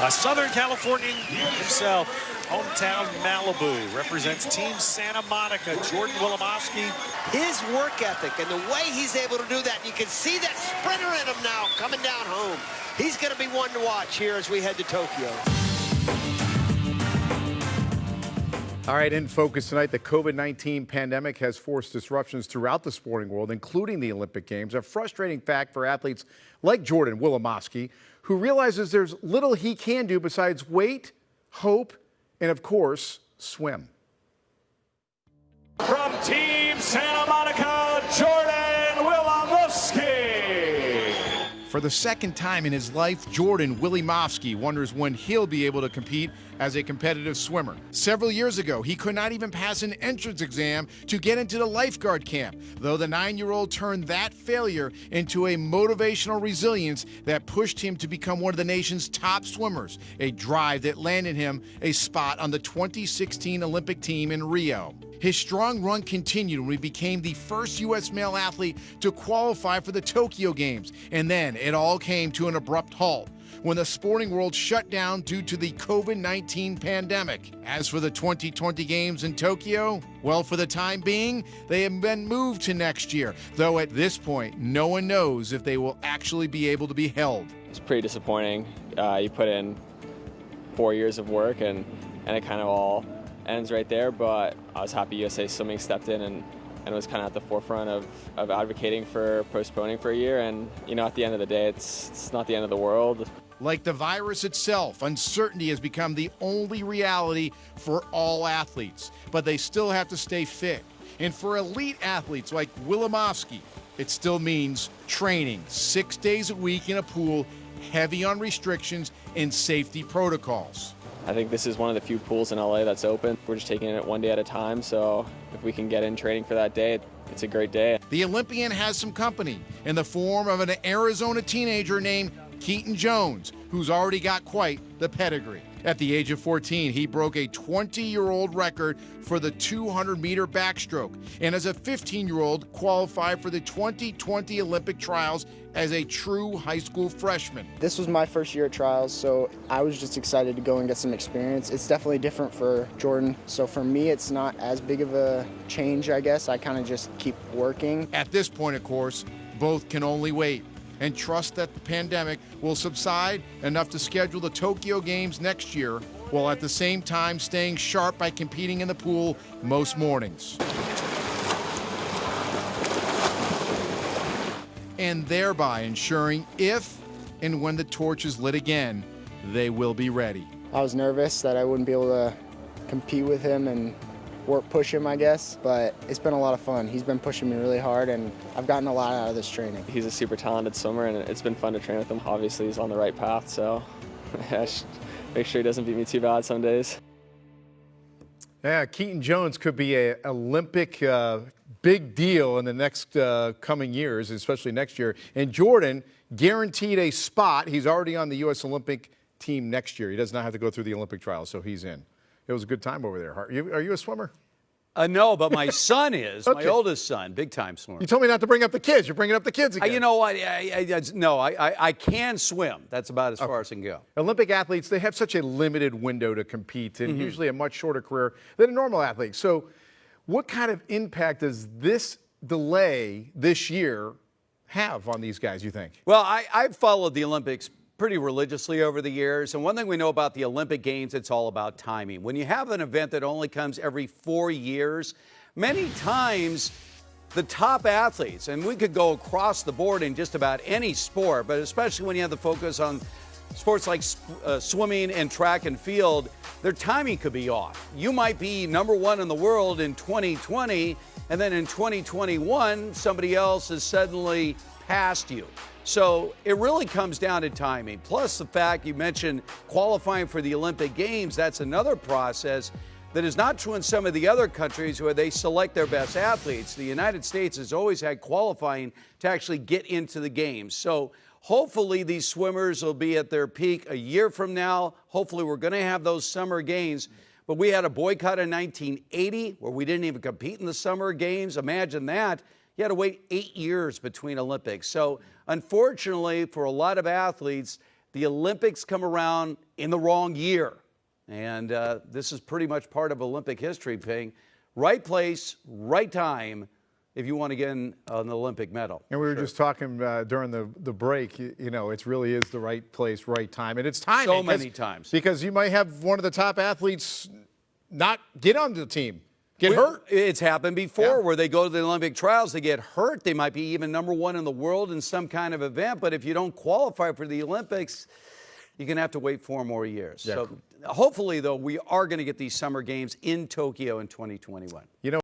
A Southern Californian himself, hometown Malibu, represents Team Santa Monica. Jordan Wilimovsky. His work ethic and the way he's able to do that, you can see that sprinter in him now coming down home. He's going to be one to watch here as we head to Tokyo. All right, in focus tonight, the COVID-19 pandemic has forced disruptions throughout the sporting world, including the Olympic Games. A frustrating fact for athletes like Jordan Wilimovsky, who realizes there's little he can do besides wait, hope, and of course, swim. From Team Santa Monica, Jordan Wilimovsky. For the second time in his life, Jordan Wilimovsky wonders when he'll be able to compete as a competitive swimmer. Several years ago, he could not even pass an entrance exam to get into the lifeguard camp, though the 9-year-old turned that failure into a motivational resilience that pushed him to become one of the nation's top swimmers, a drive that landed him a spot on the 2016 Olympic team in Rio. His strong run continued when he became the first U.S. male athlete to qualify for the Tokyo Games, and then it all came to an abrupt halt when the sporting world shut down due to the COVID-19 pandemic. As for the 2020 Games in Tokyo, well, for the time being, they have been moved to next year, though at this point, no one knows if they will actually be able to be held. It's pretty disappointing. You put in 4 years of work and it kind of all ends right there, but I was happy USA Swimming stepped in and was kind of at the forefront of advocating for postponing for a year. And, you know, at the end of the day, it's not the end of the world. Like the virus itself, uncertainty has become the only reality for all athletes, but they still have to stay fit. And for elite athletes like Wilimovsky, it still means training 6 days a week in a pool, heavy on restrictions and safety protocols. I think this is one of the few pools in LA that's open. We're just taking it one day at a time, so if we can get in training for that day, it's a great day. The Olympian has some company in the form of an Arizona teenager named Keaton Jones, who's already got quite the pedigree. At the age of 14, he broke a 20-year-old record for the 200-meter backstroke, and as a 15-year-old qualified for the 2020 Olympic trials as a true high school freshman. This was my first year at trials, so I was just excited to go and get some experience. It's definitely different for Jordan, so for me it's not as big of a change, I guess. I kind of just keep working. At this point, of course, both can only wait and trust that the pandemic will subside enough to schedule the Tokyo Games next year, while at the same time staying sharp by competing in the pool most mornings. And thereby ensuring if and when the torch is lit again, they will be ready. I was nervous that I wouldn't be able to compete with him and push him, I guess, but it's been a lot of fun. He's been pushing me really hard, and I've gotten a lot out of this training. He's a super talented swimmer, and it's been fun to train with him. Obviously, he's on the right path, so I should make sure he doesn't beat me too bad some days. Yeah, Keaton Jones could be an Olympic big deal in the next coming years, especially next year. And Jordan guaranteed a spot. He's already on the U.S. Olympic team next year. He does not have to go through the Olympic trials, so he's in. It was a good time over there. Are you a swimmer? No, but my son is, Okay. My oldest son, big time swimmer. You told me not to bring up the kids. You're bringing up the kids again. You know what? I can swim. That's about as far as I can go. Olympic athletes, they have such a limited window to compete and usually a much shorter career than a normal athlete. So what kind of impact does this delay this year have on these guys, you think? Well, I've followed the Olympics pretty religiously over the years, and one thing we know about the Olympic Games, it's all about timing. When you have an event that only comes every 4 years, many times the top athletes, and we could go across the board in just about any sport, but especially when you have the focus on sports like swimming and track and field, their timing could be off. You might be number one in the world in 2020, and then in 2021, somebody else has suddenly passed you. So it really comes down to timing. Plus the fact you mentioned qualifying for the Olympic Games, that's another process that is not true in some of the other countries where they select their best athletes. The United States has always had qualifying to actually get into the games. So hopefully these swimmers will be at their peak a year from now. Hopefully we're going to have those summer games. But we had a boycott in 1980 where we didn't even compete in the summer games. Imagine that. You had to wait 8 years between Olympics. So unfortunately, for a lot of athletes, the Olympics come around in the wrong year. And this is pretty much part of Olympic history, Ping. Right place, right time, if you want to get an Olympic medal. And we were just talking during the break, you know, it really is the right place, right time. And it's timing. So many times. Because you might have one of the top athletes not get on the team, get hurt. It's happened before where they go to the Olympic trials, they get hurt. They might be even #1 in the world in some kind of event. But if you don't qualify for the Olympics, you're going to have to wait 4 more years. Yeah. So hopefully, though, we are going to get these summer games in Tokyo in 2021. You know,